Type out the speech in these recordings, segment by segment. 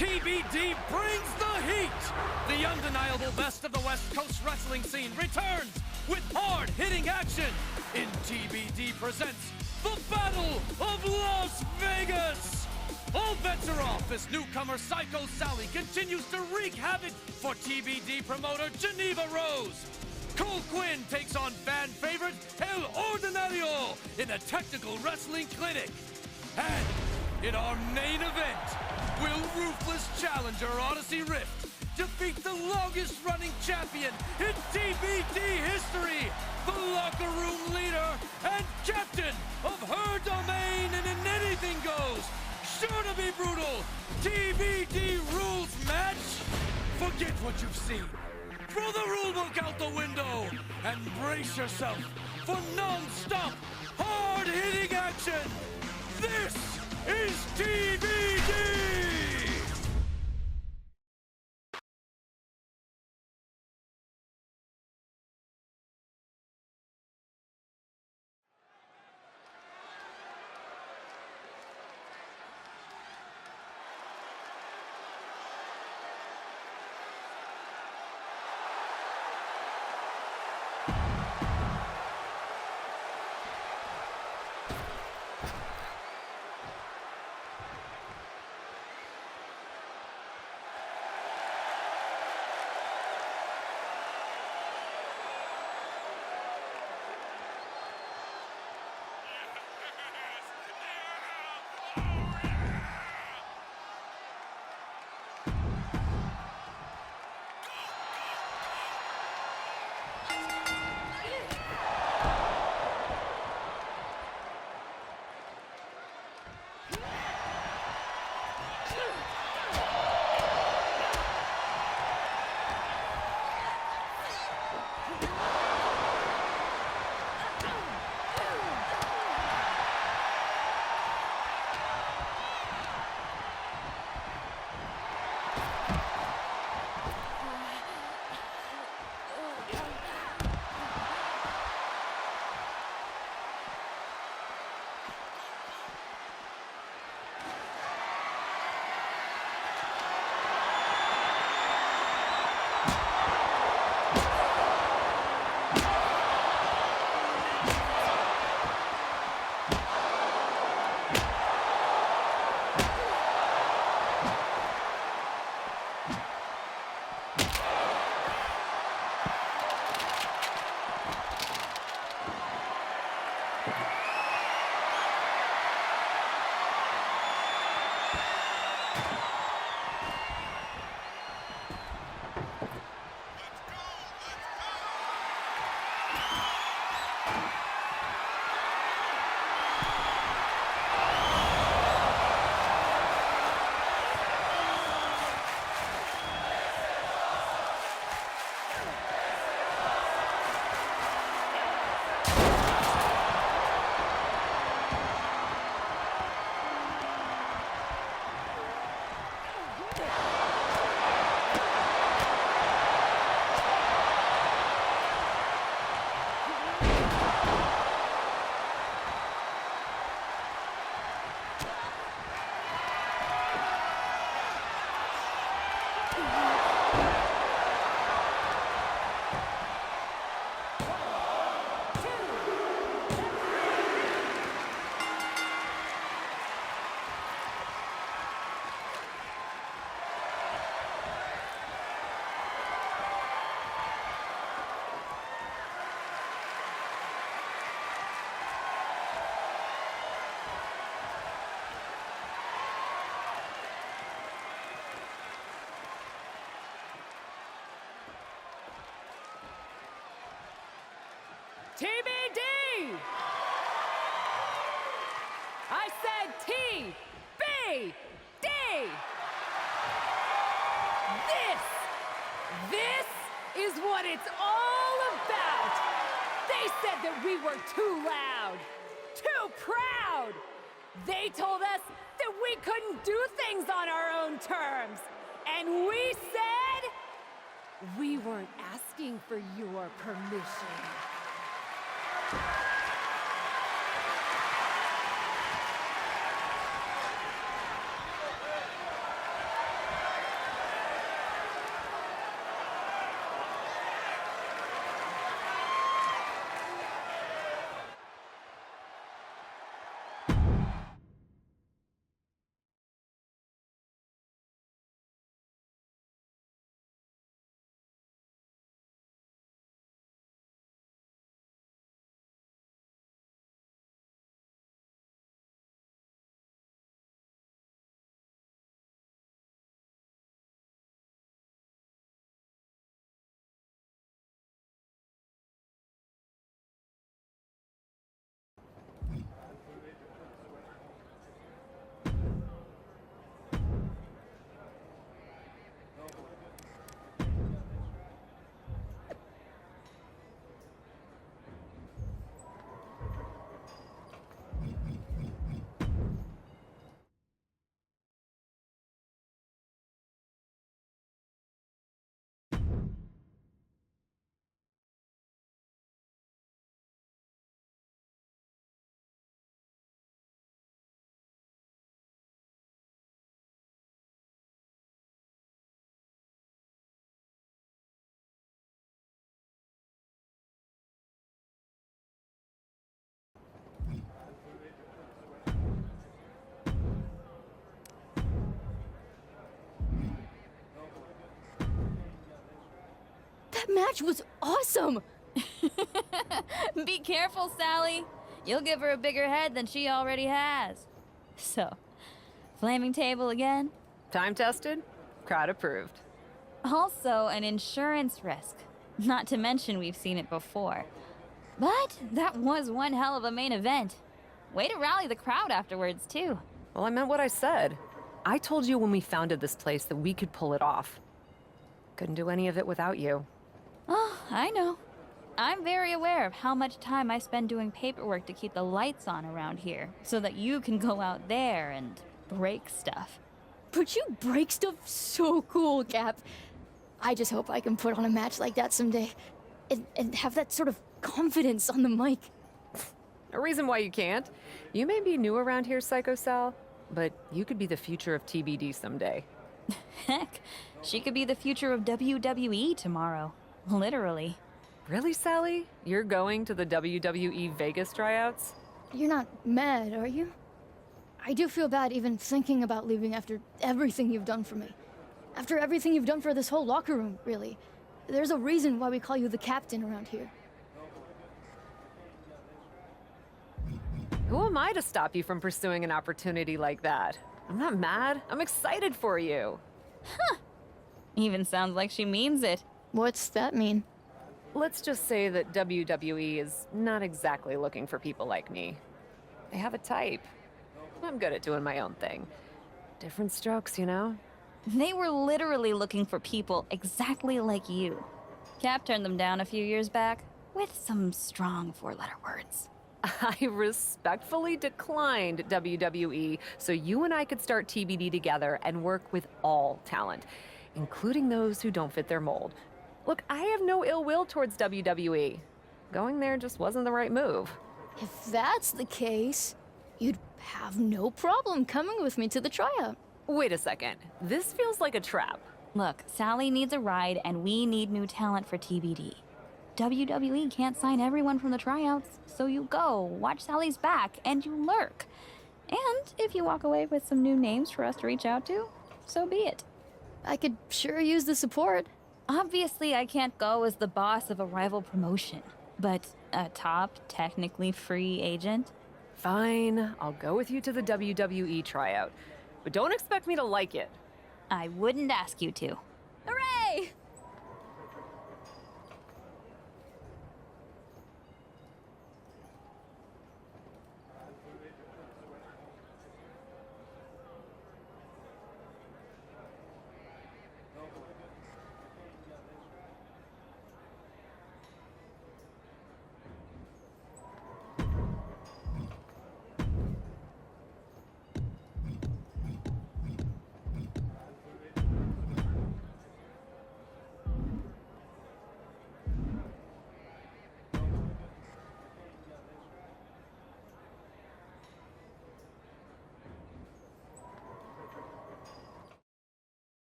TBD brings the heat! The undeniable best of the West Coast wrestling scene returns with hard-hitting action in TBD presents the Battle of Las Vegas! All bets are off as newcomer Psycho Sally continues to wreak havoc for TBD promoter Geneva Rose. Cole Quinn takes on fan favorite El Ordinario in a technical wrestling clinic. And in our main event, will ruthless challenger Odyssey Rift defeat the longest running champion in TBD history, the locker room leader and captain of her domain and in anything goes, sure to be brutal, TBD rules match? Forget what you've seen. Throw the rulebook out the window and brace yourself for non-stop, hard-hitting action. This is TBD! TBD! I said TBD! This is what it's all about! They said that we were too loud, too proud! They told us that we couldn't do things on our own terms! And we said we weren't asking for your permission. match was awesome! Be careful, Sally. You'll give her a bigger head than she already has. So, flaming table again? Time tested, crowd approved. Also an insurance risk. Not to mention we've seen it before. But that was one hell of a main event. Way to rally the crowd afterwards, too. Well, I meant what I said. I told you when we founded this place that we could pull it off. Couldn't do any of it without you. Oh, I know. I'm very aware of how much time I spend doing paperwork to keep the lights on around here, so that you can go out there and break stuff. But you break stuff so cool, Cap. I just hope I can put on a match like that someday. And have that sort of confidence on the mic. A reason why you can't. You may be new around here, Psycho Sal, but you could be the future of TBD someday. Heck, she could be the future of WWE tomorrow. Literally. Really, Sally? You're going to the WWE Vegas tryouts? You're not mad, are you? I do feel bad even thinking about leaving after everything you've done for me. After everything you've done for this whole locker room, really. There's a reason why we call you the captain around here. Who am I to stop you from pursuing an opportunity like that? I'm not mad. I'm excited for you. Even sounds like she means it. What's that mean? Let's just say that WWE is not exactly looking for people like me. They have a type. I'm good at doing my own thing. Different strokes, you know? They were literally looking for people exactly like you. Cap turned them down a few years back, with some strong four-letter words. I respectfully declined WWE so you and I could start TBD together and work with all talent, including those who don't fit their mold. Look, I have no ill will towards WWE. Going there just wasn't the right move. If that's the case, you'd have no problem coming with me to the tryout. Wait a second. This feels like a trap. Look, Sally needs a ride, and we need new talent for TBD. WWE can't sign everyone from the tryouts, so you go, watch Sally's back, and you lurk. And if you walk away with some new names for us to reach out to, so be it. I could sure use the support. Obviously, I can't go as the boss of a rival promotion, but a top, technically free agent? Fine, I'll go with you to the WWE tryout. But don't expect me to like it. I wouldn't ask you to. Hooray!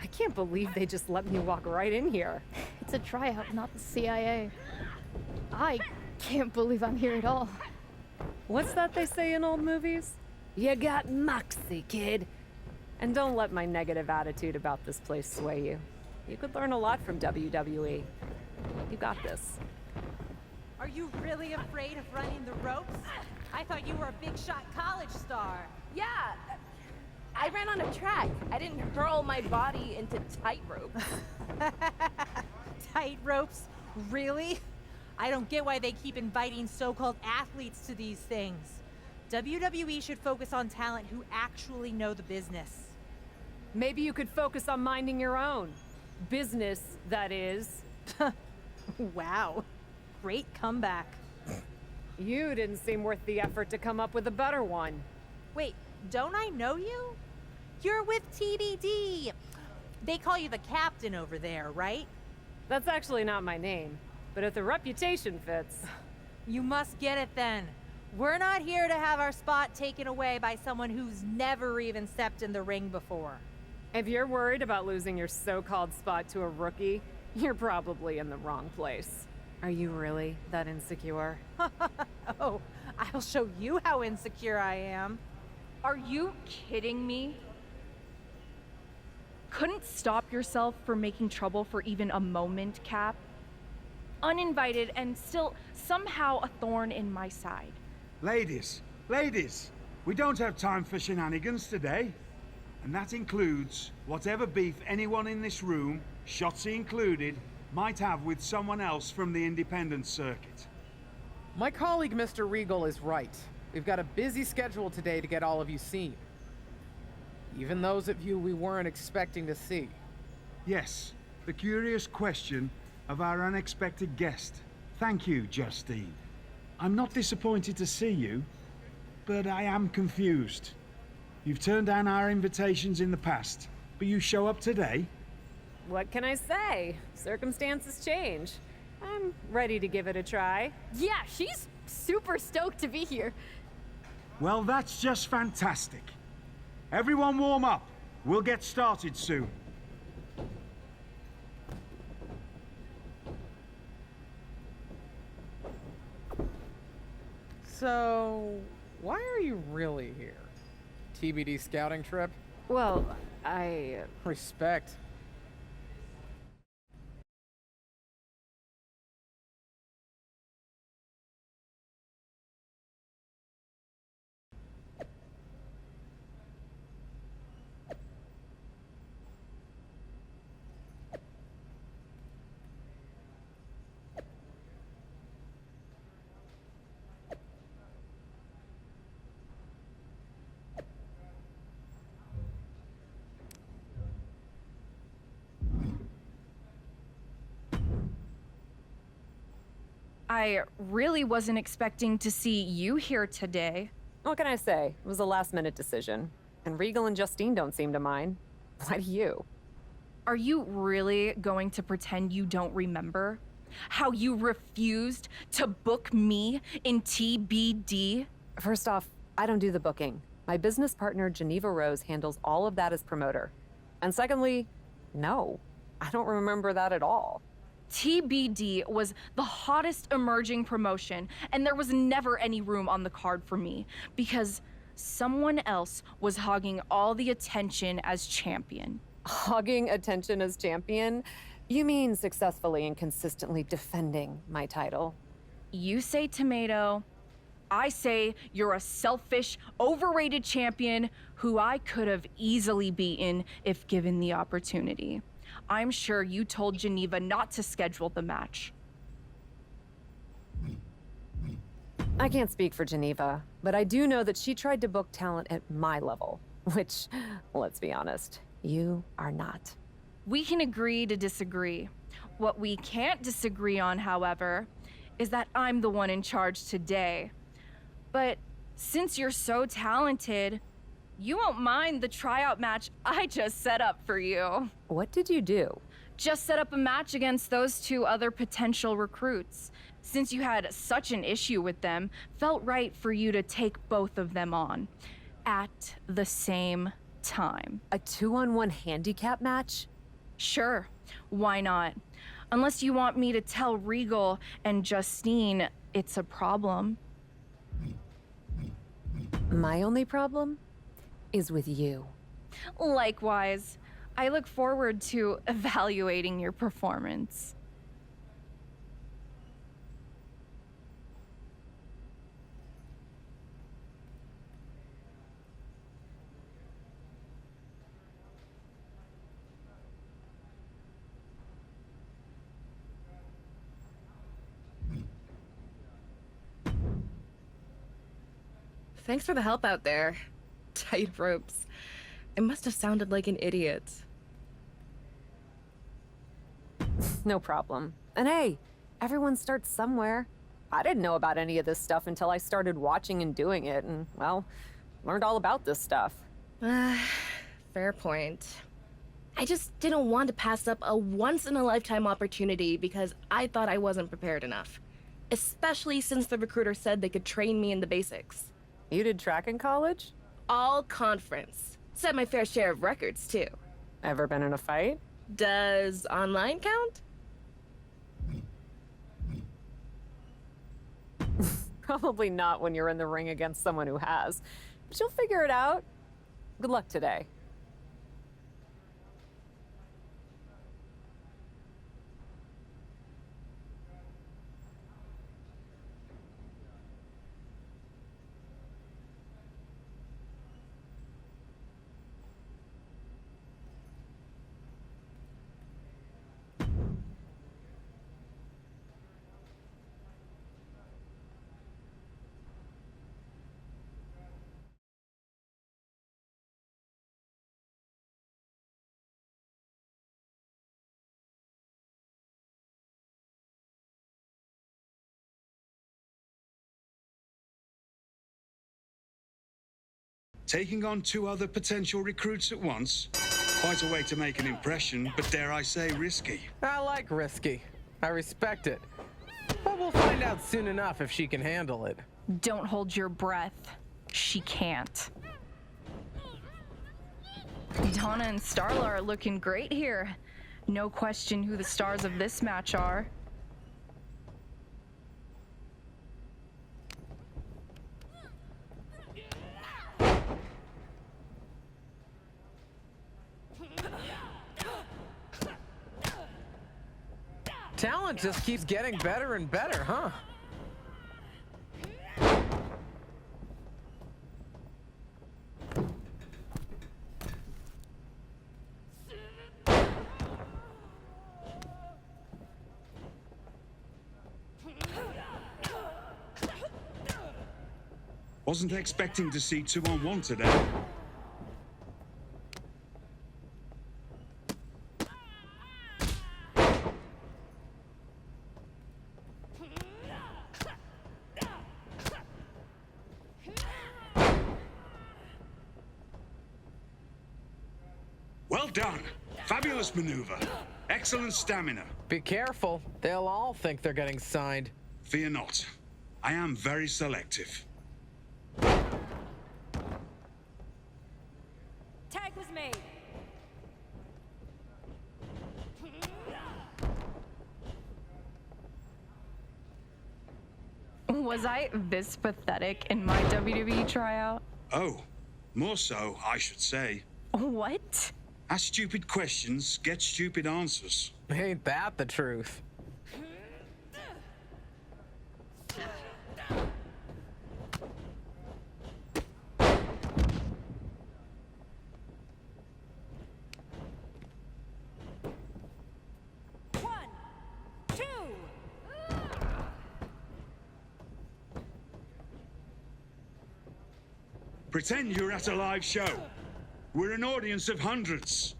I can't believe they just let me walk right in here. It's a tryout, not the CIA. I can't believe I'm here at all. What's that they say in old movies? You got moxie, kid. And don't let my negative attitude about this place sway you. You could learn a lot from WWE. You got this. Are you really afraid of running the ropes? I thought you were a big shot college star. Yeah, I ran on a track. I didn't hurl my body into tightrope. Tight ropes? Really? I don't get why they keep inviting so-called athletes to these things. WWE should focus on talent who actually know the business. Maybe you could focus on minding your own. Business, that is. Wow. Great comeback. You didn't seem worth the effort to come up with a better one. Wait, don't I know you? You're with TBD. They call you the captain over there, right? That's actually not my name, but if the reputation fits... You must get it then. We're not here to have our spot taken away by someone who's never even stepped in the ring before. If you're worried about losing your so-called spot to a rookie, you're probably in the wrong place. Are you really that insecure? Oh, I'll show you how insecure I am. Are you kidding me? Couldn't stop yourself from making trouble for even a moment, Cap? Uninvited and still somehow a thorn in my side. Ladies, we don't have time for shenanigans today. And that includes whatever beef anyone in this room, Shotzi included, might have with someone else from the independent circuit. My colleague Mr. Regal is right. We've got a busy schedule today to get all of you seen. Even those of you we weren't expecting to see. Yes, the curious question of our unexpected guest. Thank you, Justine. I'm not disappointed to see you, but I am confused. You've turned down our invitations in the past, but you show up today? What can I say? Circumstances change. I'm ready to give it a try. Yeah, she's super stoked to be here. Well, that's just fantastic. Everyone warm up. We'll get started soon. So, why are you really here? TBD scouting trip? Well, Respect. I really wasn't expecting to see you here today. what can I say? It was a last-minute decision. And Regal and Justine don't seem to mind. Why do you? Are you really going to pretend you don't remember? How you refused to book me in TBD? First off, I don't do the booking. My business partner, Geneva Rose, handles all of that as promoter. And secondly, no, I don't remember that at all. TBD was the hottest emerging promotion, and there was never any room on the card for me because someone else was hogging all the attention as champion. Hogging attention as champion? You mean successfully and consistently defending my title? You say tomato, I say you're a selfish, overrated champion who I could have easily beaten if given the opportunity. I'm sure you told Geneva not to schedule the match. I can't speak for Geneva, but I do know that she tried to book talent at my level, which, let's be honest, you are not. We can agree to disagree. What we can't disagree on, however, is that I'm the one in charge today. But since you're so talented, you won't mind the tryout match I just set up for you. What did you do? Just set up a match against those two other potential recruits. Since you had such an issue with them, felt right for you to take both of them on at the same time. A 2-on-1 handicap match? Sure, why not? Unless you want me to tell Regal and Justine it's a problem. My only problem is with you. Likewise, I look forward to evaluating your performance. Thanks for the help out there. Tight ropes. I must have sounded like an idiot. No problem. And hey, everyone starts somewhere. I didn't know about any of this stuff until I started watching and doing it, and, well, learned all about this stuff. Fair point. I just didn't want to pass up a once-in-a-lifetime opportunity because I thought I wasn't prepared enough. Especially since the recruiter said they could train me in the basics. You did track in college? All conference. Set my fair share of records, too. Ever been in a fight? Does online count? Probably not when you're in the ring against someone who has. But you'll figure it out. Good luck today. Taking on 2 other potential recruits at once? Quite a way to make an impression, but dare I say risky. I like risky. I respect it. But we'll find out soon enough if she can handle it. Don't hold your breath. She can't. Donna and Starla are looking great here. No question who the stars of this match are. Talent just keeps getting better and better, huh? Wasn't expecting to see 2-on-1 today. Well done. Fabulous maneuver. Excellent stamina. Be careful. They'll all think they're getting signed. Fear not. I am very selective. Tag was made. Was I this pathetic in my WWE tryout? Oh, more so, I should say. What? Ask stupid questions, get stupid answers. Ain't that the truth? Pretend you're at a live show. We're an audience of hundreds.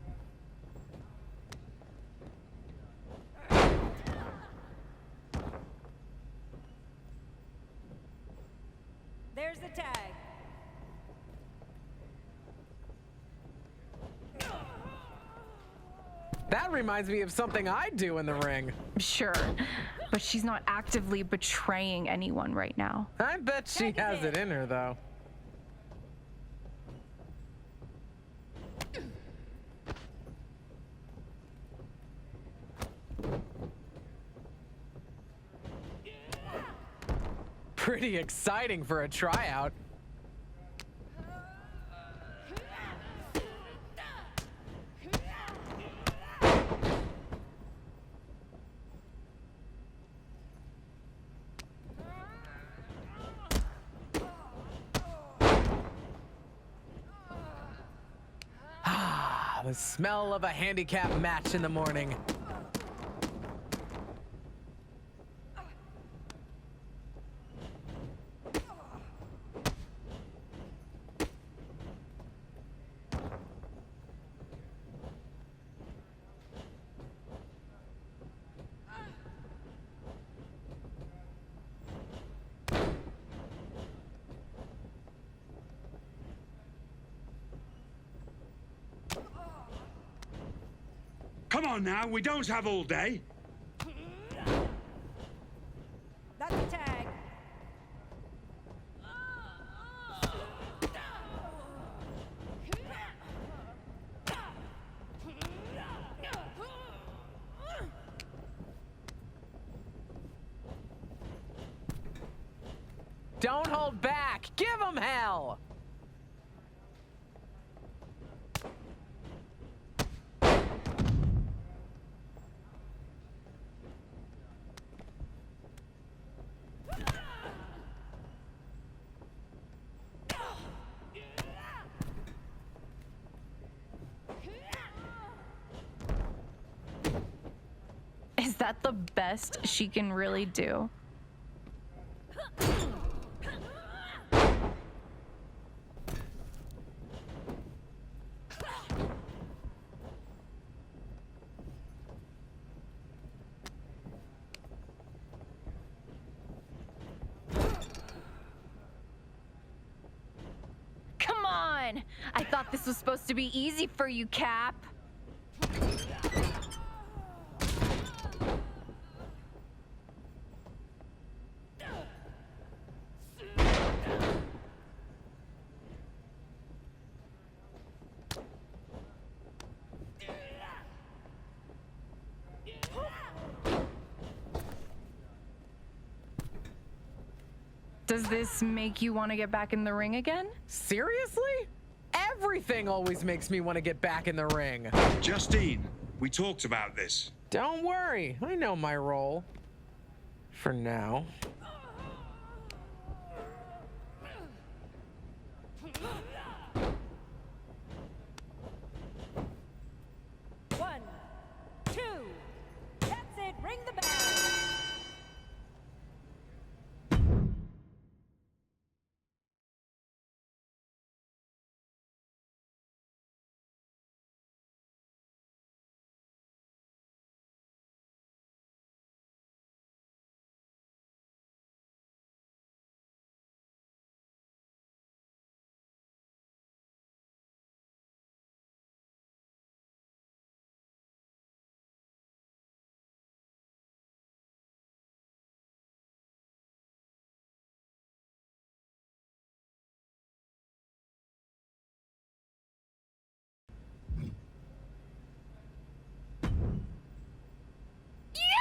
There's the tag. That reminds me of something I do in the ring. Sure, but she's not actively betraying anyone right now. I bet she has it in her, though. Pretty exciting for a tryout. Ah, the smell of a handicap match in the morning. Come on now, we don't have all day. That's the tag. Don't hold back! Give him hell! Is that the best she can really do? Come on! I thought this was supposed to be easy for you, Cap. Does this make you want to get back in the ring again? Seriously? Everything always makes me want to get back in the ring. Justine, we talked about this. Don't worry, I know my role. For now. One, two, that's it, ring the bell.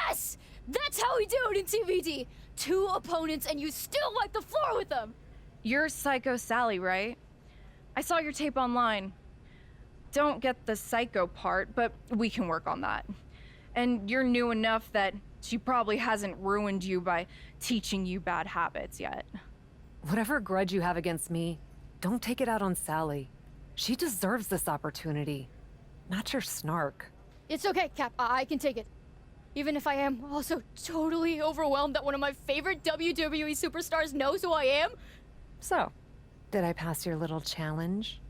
Yes! That's how we do it in TBD. 2 opponents and you still wipe the floor with them. You're Psycho Sally, right? I saw your tape online. Don't get the psycho part, but we can work on that. And you're new enough that she probably hasn't ruined you by teaching you bad habits yet. Whatever grudge you have against me, don't take it out on Sally. She deserves this opportunity, not your snark. It's okay, Cap. I can take it. Even if I am also totally overwhelmed that one of my favorite WWE superstars knows who I am. So, did I pass your little challenge?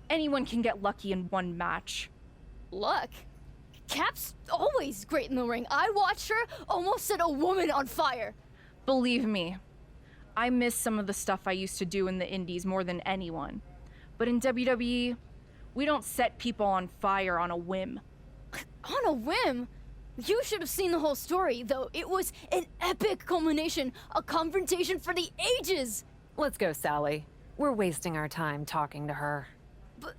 Anyone can get lucky in one match. Luck? Cap's always great in the ring. I watched her almost set a woman on fire. Believe me, I miss some of the stuff I used to do in the indies more than anyone. But in WWE, we don't set people on fire on a whim. On a whim? You should have seen the whole story, though. It was an epic culmination, a confrontation for the ages. Let's go, Sally. We're wasting our time talking to her. But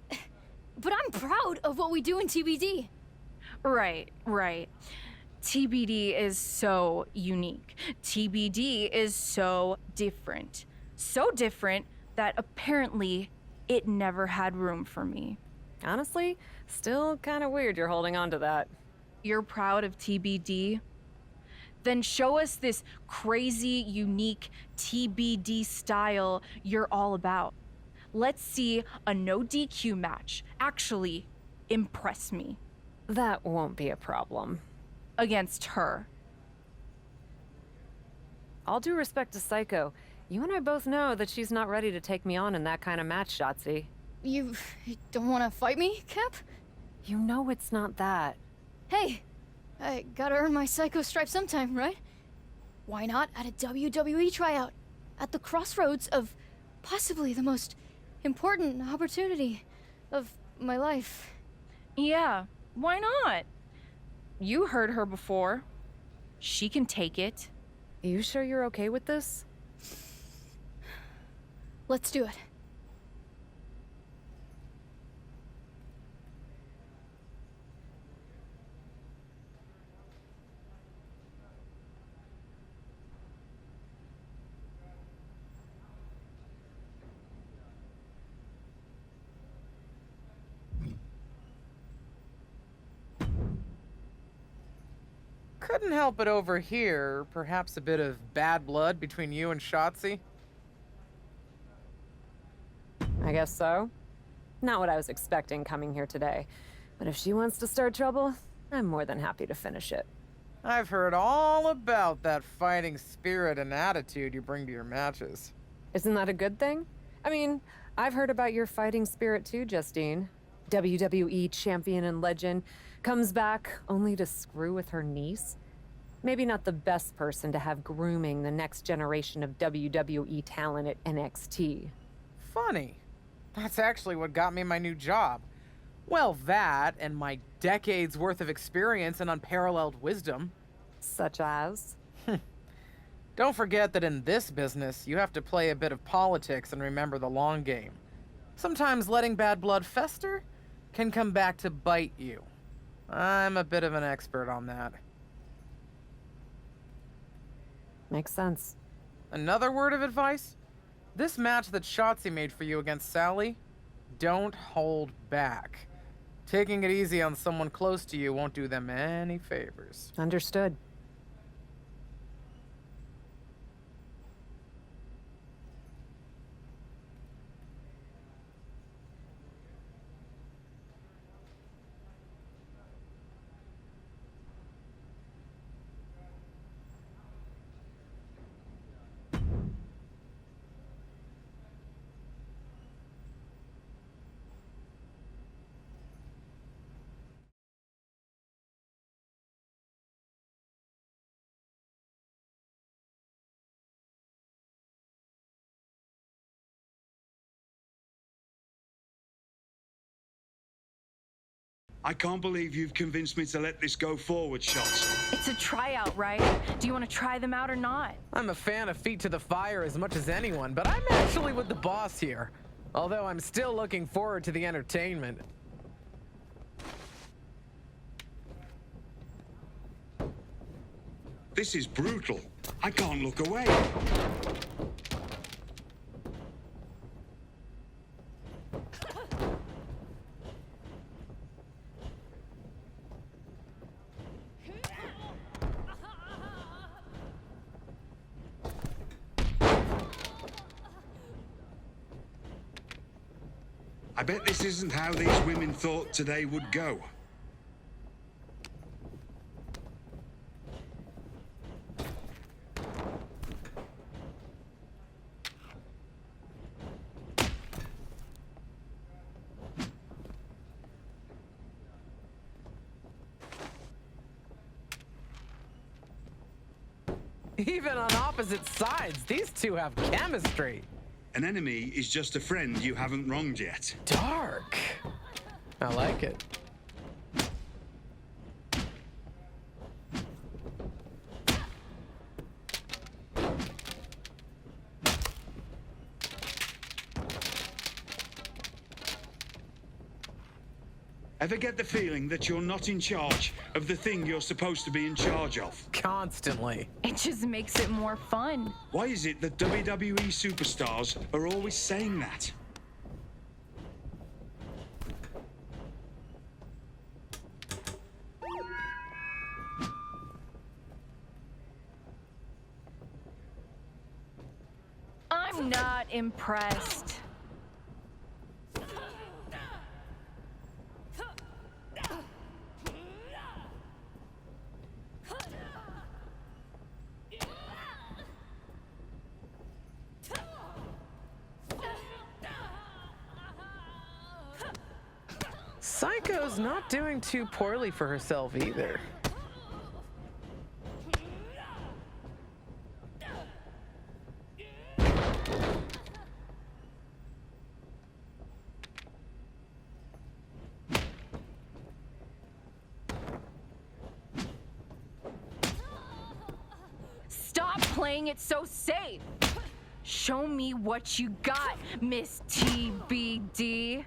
I'm proud of what we do in TBD. Right. TBD is so unique. TBD is so different. So different that apparently it never had room for me. Honestly, still kind of weird you're holding on to that. You're proud of TBD? Then show us this crazy, unique TBD style you're all about. Let's see a no DQ match actually impress me. That won't be a problem. Against her. All due respect to Psycho, you and I both know that she's not ready to take me on in that kind of match, Shotzi. You don't want to fight me, Cap? You know it's not that. Hey, I gotta earn my Psycho stripe sometime, right? Why not at a WWE tryout? At the crossroads of possibly the most important opportunity of my life. Yeah, why not? You heard her before. She can take it. You sure you're okay with this? Let's do it. Couldn't help but overhear perhaps a bit of bad blood between you and Shotzi. I guess so. Not what I was expecting coming here today. But if she wants to start trouble, I'm more than happy to finish it. I've heard all about that fighting spirit and attitude you bring to your matches. Isn't that a good thing? I mean, I've heard about your fighting spirit too, Justine. WWE champion and legend comes back only to screw with her niece. Maybe not the best person to have grooming the next generation of WWE talent at NXT. Funny. That's actually what got me my new job. Well, that and my decades worth of experience and unparalleled wisdom. Such as? Don't forget that in this business, you have to play a bit of politics and remember the long game. Sometimes letting bad blood fester can come back to bite you. I'm a bit of an expert on that. Makes sense. Another word of advice? This match that Shotzi made for you against Sally, don't hold back. Taking it easy on someone close to you won't do them any favors. Understood. I can't believe you've convinced me to let this go forward, Shots. It's a tryout, right? Do you want to try them out or not? I'm a fan of Feet to the Fire as much as anyone, but I'm actually with the boss here. Although I'm still looking forward to the entertainment. This is brutal. I can't look away. I bet this isn't how these women thought today would go. Even on opposite sides, these two have chemistry. An enemy is just a friend you haven't wronged yet. Dark. I like it. Ever get the feeling that you're not in charge of the thing you're supposed to be in charge of? Constantly. It just makes it more fun. Why is it that WWE superstars are always saying that? I'm not impressed. Psycho's not doing too poorly for herself either. Stop playing it so safe. Show me what you got, Miss TBD.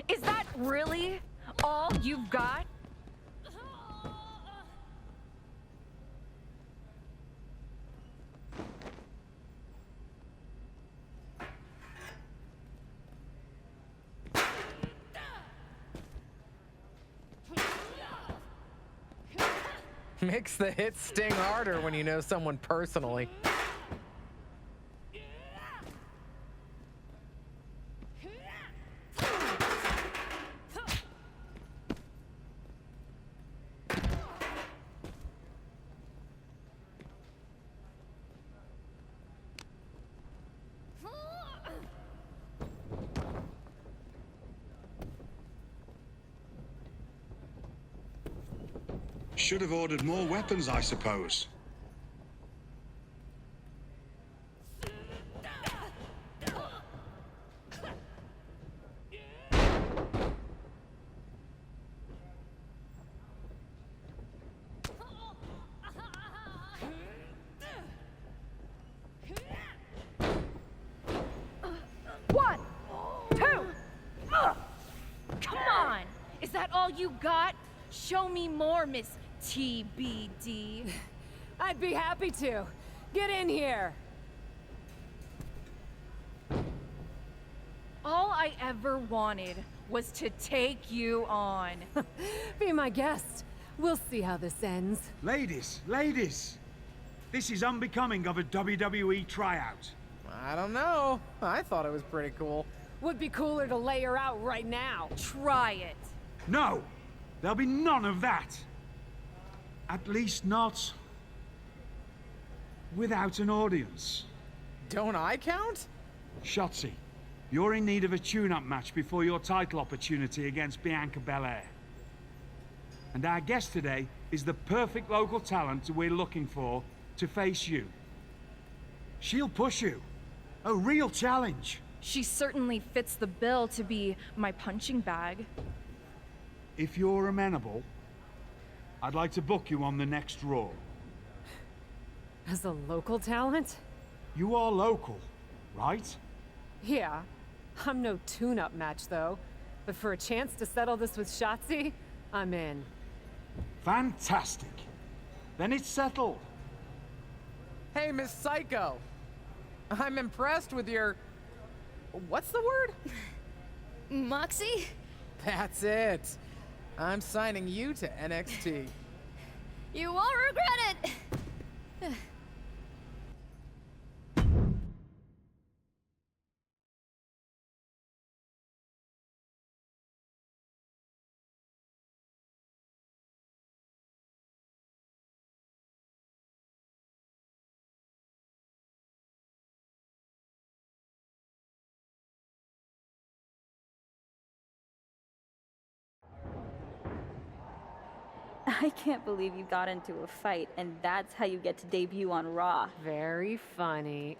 Is that really all you've got? Makes the hits sting harder when you know someone personally. Should have ordered more weapons, I suppose. One, two. Come on. Is that all you got? Show me more, Miss TBD. I'd be happy to. Get in here. All I ever wanted was to take you on. Be my guest. We'll see how this ends. Ladies, ladies! This is unbecoming of a WWE tryout. I don't know. I thought it was pretty cool. Would be cooler to lay her out right now. Try it. No! There'll be none of that! At least not... without an audience. Don't I count? Shotzi, you're in need of a tune-up match before your title opportunity against Bianca Belair. And our guest today is the perfect local talent we're looking for to face you. She'll push you. A real challenge. She certainly fits the bill to be my punching bag. If you're amenable, I'd like to book you on the next Raw. As a local talent? You are local, right? Yeah. I'm no tune-up match, though. But for a chance to settle this with Shotzi, I'm in. Fantastic. Then it's settled. Hey, Miss Psycho. I'm impressed with your... What's the word? Moxie? That's it. I'm signing you to NXT. You won't regret it! I can't believe you got into a fight, and that's how you get to debut on Raw. Very funny.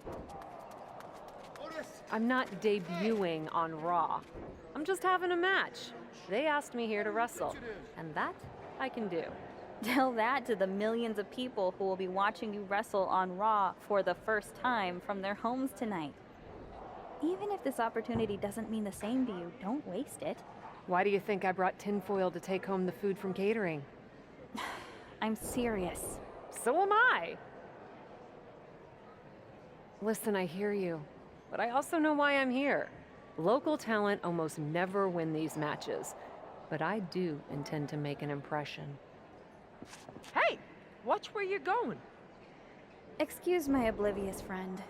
I'm not debuting on Raw. I'm just having a match. They asked me here to wrestle, and that I can do. Tell that to the millions of people who will be watching you wrestle on Raw for the first time from their homes tonight. Even if this opportunity doesn't mean the same to you, don't waste it. Why do you think I brought tinfoil to take home the food from catering? I'm serious. So am I. Listen, I hear you, but I also know why I'm here. Local talent almost never win these matches, but I do intend to make an impression. Hey, watch where you're going. Excuse my oblivious friend.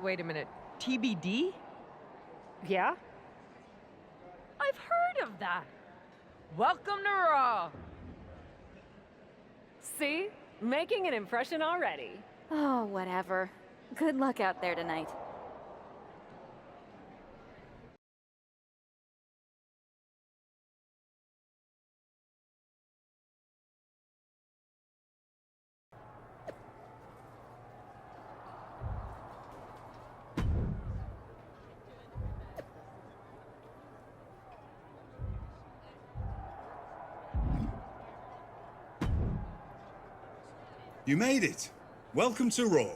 Wait a minute, TBD? Yeah? I've heard of that. Welcome to Raw. See? Making an impression already. Oh, whatever. Good luck out there tonight. You made it. Welcome to Raw.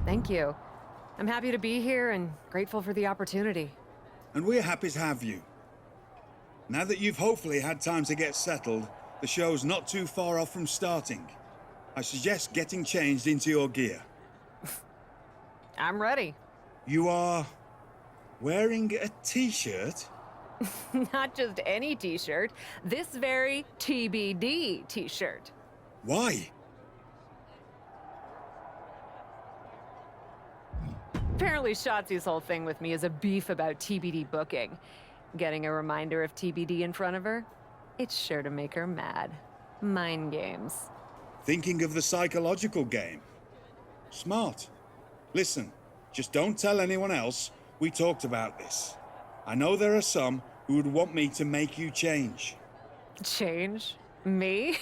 Thank you. I'm happy to be here and grateful for the opportunity. And we're happy to have you. Now that you've hopefully had time to get settled, the show's not too far off from starting. I suggest getting changed into your gear. I'm ready. You are wearing a t-shirt? Not just any t-shirt, this very TBD t-shirt. Why? Apparently Shotzi's whole thing with me is a beef about TBD booking. Getting a reminder of TBD in front of her? It's sure to make her mad. Mind games. Thinking of the psychological game. Smart. Listen, just don't tell anyone else we talked about this. I know there are some who would want me to make you change. Change? Me?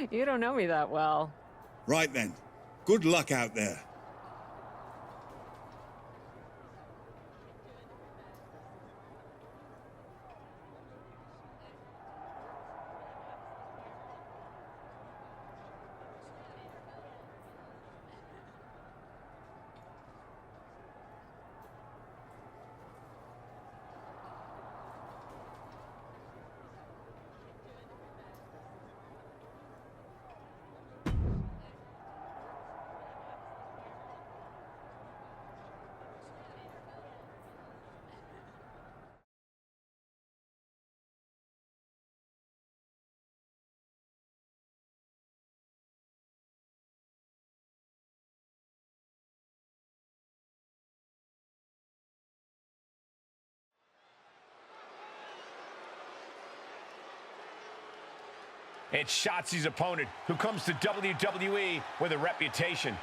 You don't know me that well. Right then. Good luck out there. It's Shotzi's opponent, who comes to WWE with a reputation.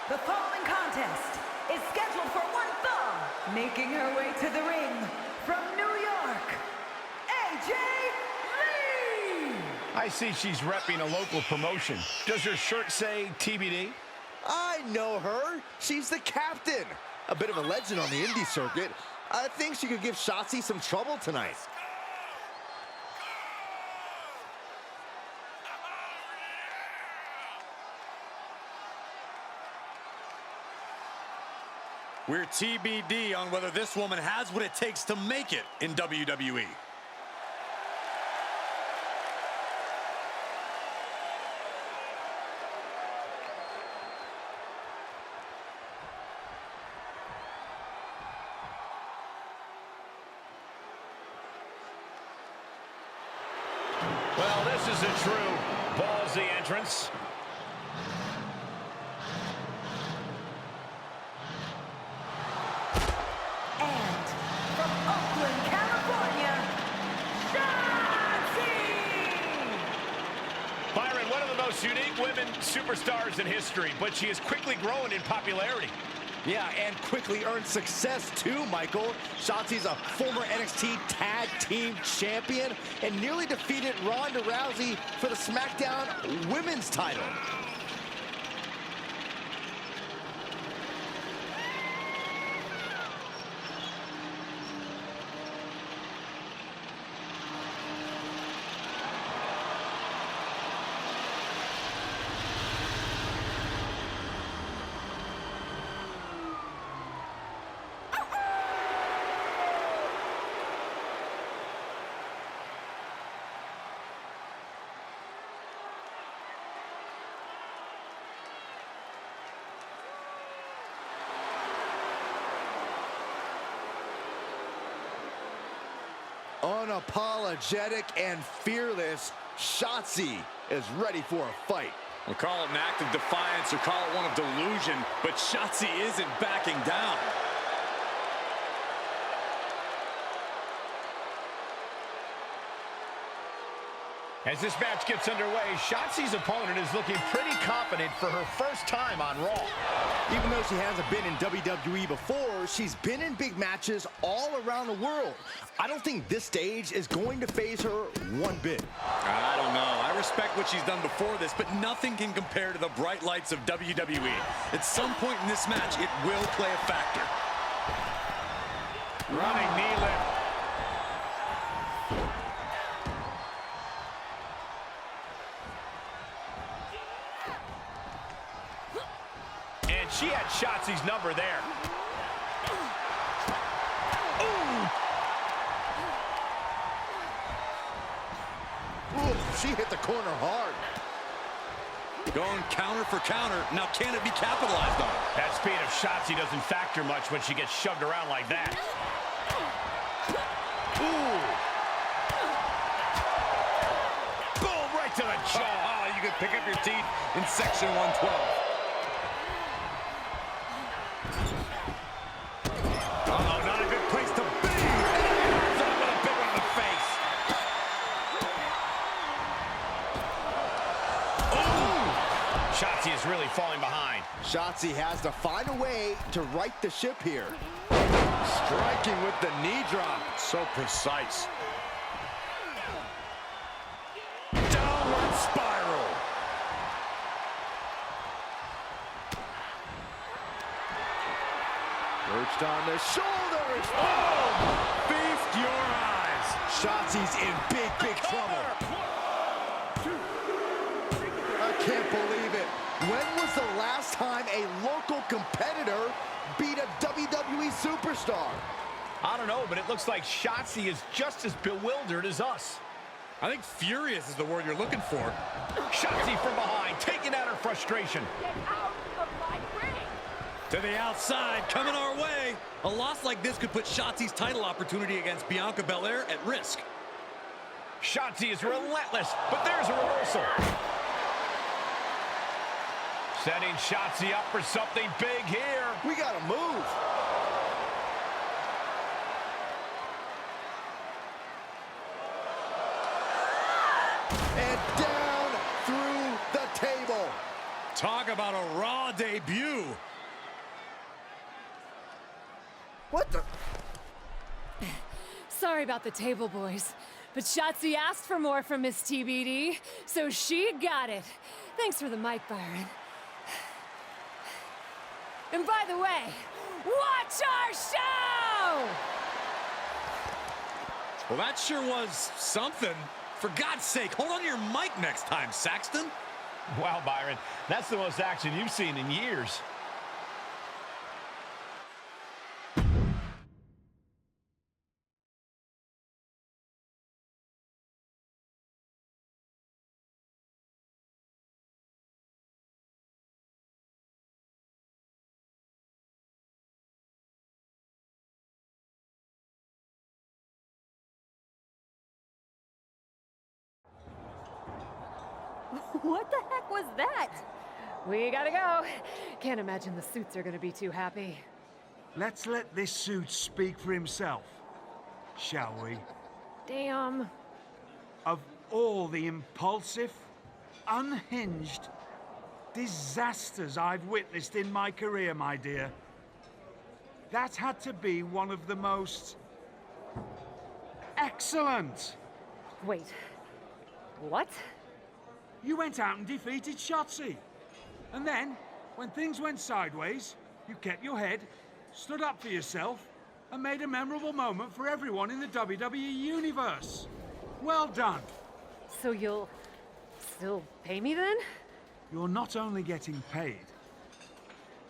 The following contest is scheduled for one fall, making her way to the ring from New York, AJ Lee! I see she's repping a local promotion. Does her shirt say TBD? I know her. She's the captain. A bit of a legend on the indie circuit. I think she could give Shotzi some trouble tonight. We're TBD on whether this woman has what it takes to make it in WWE. Well, this is a true ballsy entrance. Unique women superstars in history, but she has quickly grown in popularity. Yeah, and quickly earned success too, Michael. Shotzi's a former NXT Tag Team Champion and nearly defeated Ronda Rousey for the SmackDown Women's title. Unapologetic and fearless, Shotzi is ready for a fight. We'll call it an act of defiance or call it one of delusion, but Shotzi isn't backing down. As this match gets underway, Shotzi's opponent is looking pretty confident for her first time on Raw. Even though she hasn't been in WWE before, she's been in big matches all around the world. I don't think this stage is going to faze her one bit. I don't know. I respect what she's done before this, but nothing can compare to the bright lights of WWE. At some point in this match, it will play a factor. Running knee lift. And she had Shotzi's number there. Ooh, she hit the corner hard. Going counter for counter. Now can it be capitalized on? That speed of Shotzi doesn't factor much when she gets shoved around like that. Ooh. Boom, right to the jaw. Oh, you could pick up your teeth in section 112. Uh-oh, not a good place to be. And a big one in the face. Ooh. Shotzi is really falling behind. Shotzi has to find a way to right the ship here. Striking with the knee drop. So precise. Downward spiral. Perched on the shoulders. Boom! Feast your eyes. Shotzi's in big, big trouble. I can't believe it. When was the last time a local competitor beat a WWE superstar? I don't know, but it looks like Shotzi is just as bewildered as us. I think furious is the word you're looking for. Shotzi from behind, taking out her frustration. Get out of my ring! To the outside, coming our way. A loss like this could put Shotzi's title opportunity against Bianca Belair at risk. Shotzi is relentless, but there's a reversal. Setting Shotzi up for something big here. We gotta move. And down through the table. Talk about a Raw debut. What the? Sorry about the table, boys. But Shotzi asked for more from Miss TBD, so she got it. Thanks for the mic, Byron. And by the way, watch our show! Well, that sure was something. For God's sake, hold on to your mic next time, Saxton. Wow, Byron, that's the most action you've seen in years. What the heck was that? We gotta go. Can't imagine the suits are gonna be too happy. Let's let this suit speak for himself, shall we? Damn. Of all the impulsive, unhinged disasters I've witnessed in my career, my dear, that had to be one of the most excellent. Wait. What? You went out and defeated Shotzi. And then, when things went sideways, you kept your head, stood up for yourself, and made a memorable moment for everyone in the WWE Universe. Well done. So you'll still pay me then? You're not only getting paid.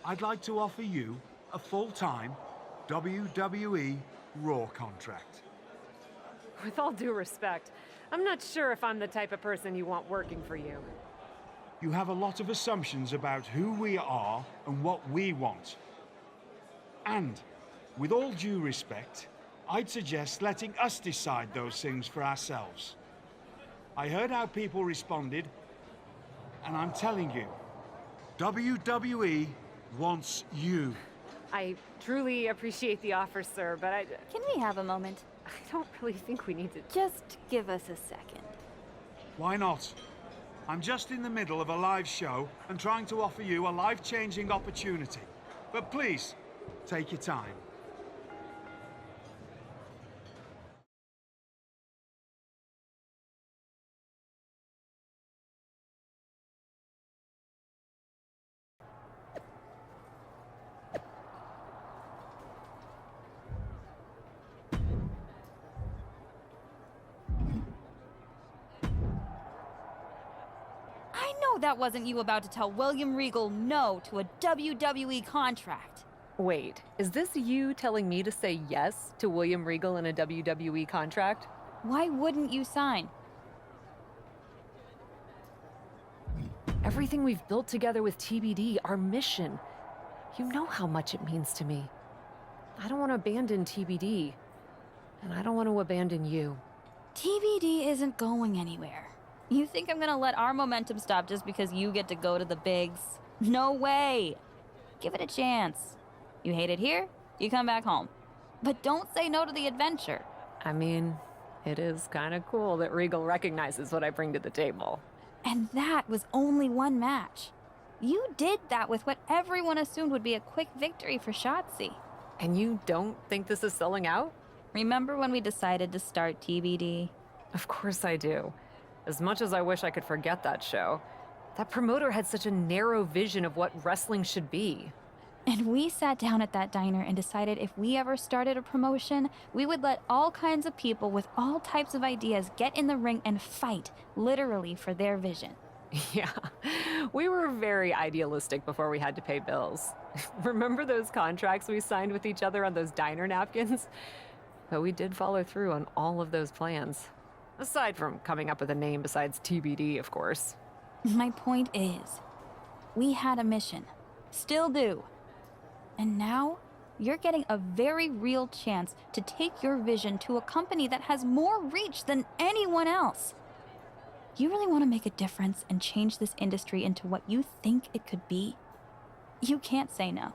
I'd like to offer you a full-time WWE Raw contract. With all due respect, I'm not sure if I'm the type of person you want working for you. You have a lot of assumptions about who we are and what we want. And, with all due respect, I'd suggest letting us decide those things for ourselves. I heard how people responded, and I'm telling you, WWE wants you. I truly appreciate the offer, sir, but I Can we have a moment? don't really think we need to. Just give us a second. Why not? I'm just in the middle of a live show and trying to offer you a life-changing opportunity. But please, take your time. I know that wasn't you about to tell William Regal no to a WWE contract. Wait, is this you telling me to say yes to William Regal in a WWE contract? Why wouldn't you sign? Everything we've built together with TBD, our mission. You know how much it means to me. I don't want to abandon TBD. And I don't want to abandon you. TBD isn't going anywhere. You think I'm gonna let our momentum stop just because you get to go to the bigs? No way! Give it a chance. You hate it here, you come back home. But don't say no to the adventure. I mean, it is kind of cool that Regal recognizes what I bring to the table. And that was only one match. You did that with what everyone assumed would be a quick victory for Shotzi. And you don't think this is selling out? Remember when we decided to start TBD? Of course I do. As much as I wish I could forget that show, that promoter had such a narrow vision of what wrestling should be. And we sat down at that diner and decided if we ever started a promotion, we would let all kinds of people with all types of ideas get in the ring and fight, literally, for their vision. Yeah, we were very idealistic before we had to pay bills. Remember those contracts we signed with each other on those diner napkins? But we did follow through on all of those plans. Aside from coming up with a name besides TBD, of course. My point is, we had a mission. Still do. And now, you're getting a very real chance to take your vision to a company that has more reach than anyone else. You really want to make a difference and change this industry into what you think it could be? You can't say no.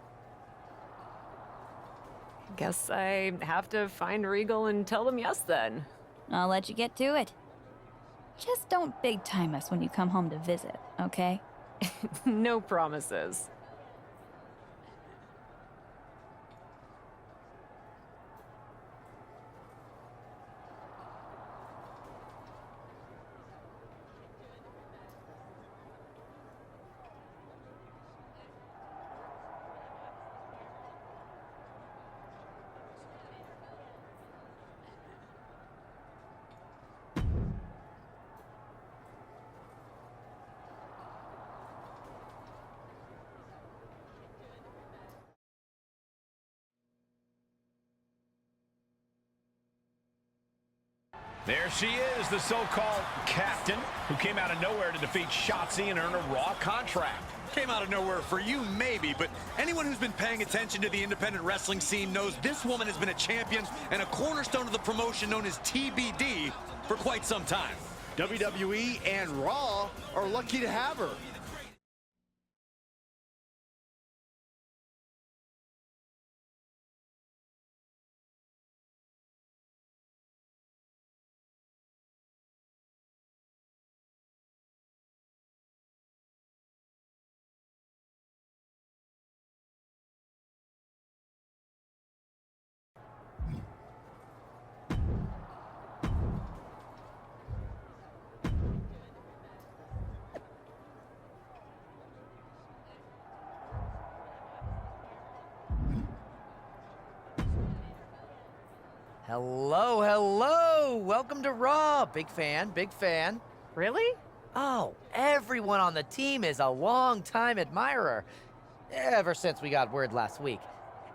Guess I have to find Regal and tell them yes then. I'll let you get to it. Just don't big time us when you come home to visit, okay? No promises. There she is, the so-called captain, who came out of nowhere to defeat Shotzi and earn a Raw contract. Came out of nowhere for you, maybe, but anyone who's been paying attention to the independent wrestling scene knows this woman has been a champion and a cornerstone of the promotion known as TBD for quite some time. WWE and Raw are lucky to have her. Hello, hello! Welcome to Raw! Big fan, big fan. Really? Oh, everyone on the team is a long-time admirer. Ever since we got word last week.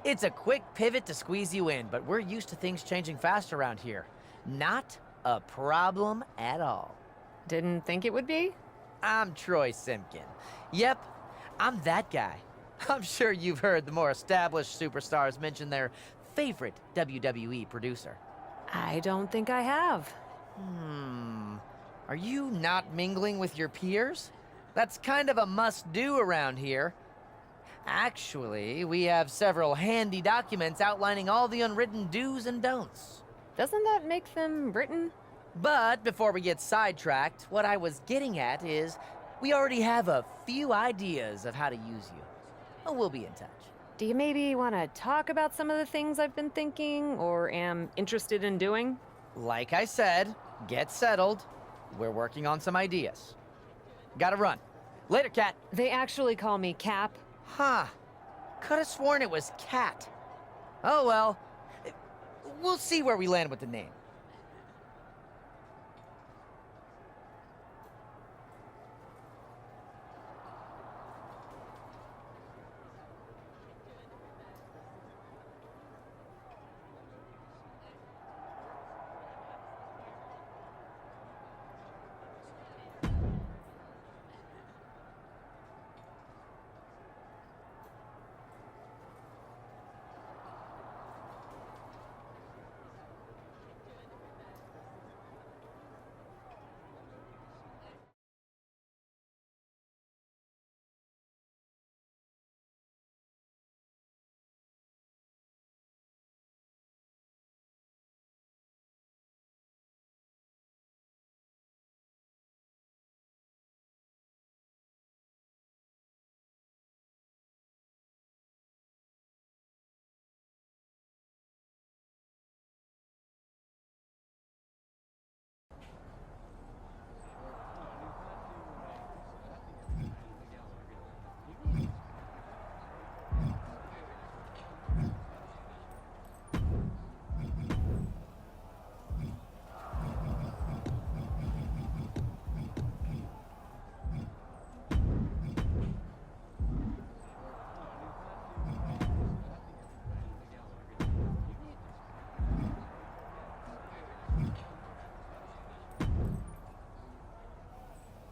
It's a quick pivot to squeeze you in, but we're used to things changing fast around here. Not a problem at all. Didn't think it would be? I'm Troy Simpkin. Yep, I'm that guy. I'm sure you've heard the more established superstars mention their favorite WWE producer. I don't think I have. Are you not mingling with your peers? That's kind of a must-do around here. Actually, we have several handy documents outlining all the unwritten do's and don'ts. Doesn't that make them written? But before we get sidetracked, what I was getting at is we already have a few ideas of how to use you. We'll be in touch. Do you maybe want to talk about some of the things I've been thinking or am interested in doing? Like I said, get settled. We're working on some ideas. Gotta run. Later, Cat. They actually call me Cap. Huh. Could have sworn it was Cat. Oh well. We'll see where we land with the name.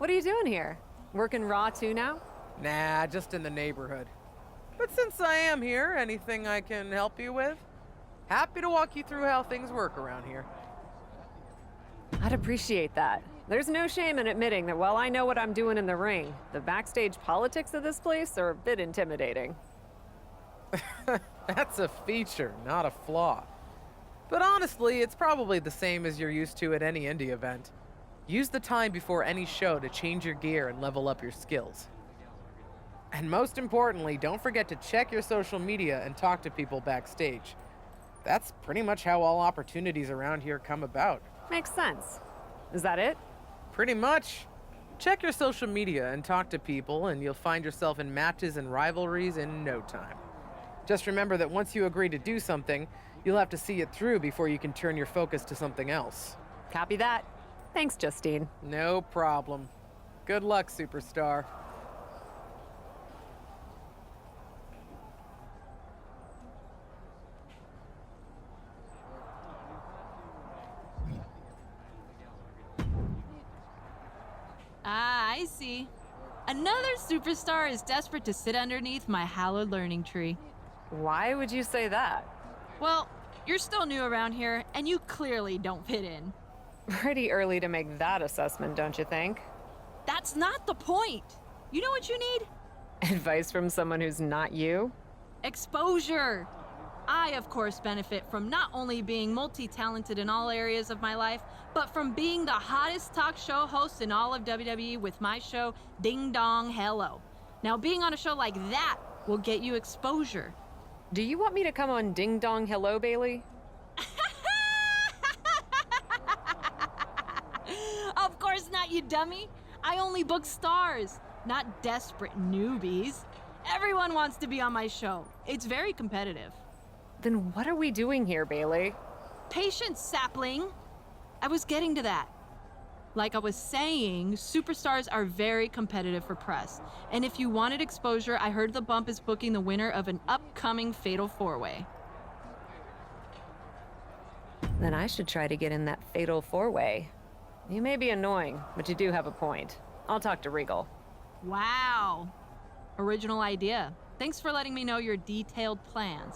What are you doing here? Working Raw too now? Nah, just in the neighborhood. But since I am here, anything I can help you with? Happy to walk you through how things work around here. I'd appreciate that. There's no shame in admitting that while I know what I'm doing in the ring, the backstage politics of this place are a bit intimidating. That's a feature, not a flaw. But honestly, it's probably the same as you're used to at any indie event. Use the time before any show to change your gear and level up your skills. And most importantly, don't forget to check your social media and talk to people backstage. That's pretty much how all opportunities around here come about. Makes sense. Is that it? Pretty much. Check your social media and talk to people, and you'll find yourself in matches and rivalries in no time. Just remember that once you agree to do something, you'll have to see it through before you can turn your focus to something else. Copy that. Thanks, Justine. No problem. Good luck, superstar. Ah, I see. Another superstar is desperate to sit underneath my hallowed learning tree. Why would you say that? Well, you're still new around here, and you clearly don't fit in. Pretty early to make that assessment, don't you think? That's not the point. You know what you need? Advice from someone who's not you? Exposure. I, of course, benefit from not only being multi-talented in all areas of my life, but from being the hottest talk show host in all of WWE with my show, Ding Dong Hello. Now, being on a show like that will get you exposure. Do you want me to come on Ding Dong Hello, Bailey? Of course not, you dummy. I only book stars, not desperate newbies. Everyone wants to be on my show. It's very competitive. Then what are we doing here, Bailey? Patience, sapling. I was getting to that. Like I was saying, superstars are very competitive for press. And if you wanted exposure, I heard the bump is booking the winner of an upcoming Fatal 4-Way. Then I should try to get in that Fatal 4-Way. You may be annoying, but you do have a point. I'll talk to Regal. Wow. Original idea. Thanks for letting me know your detailed plans.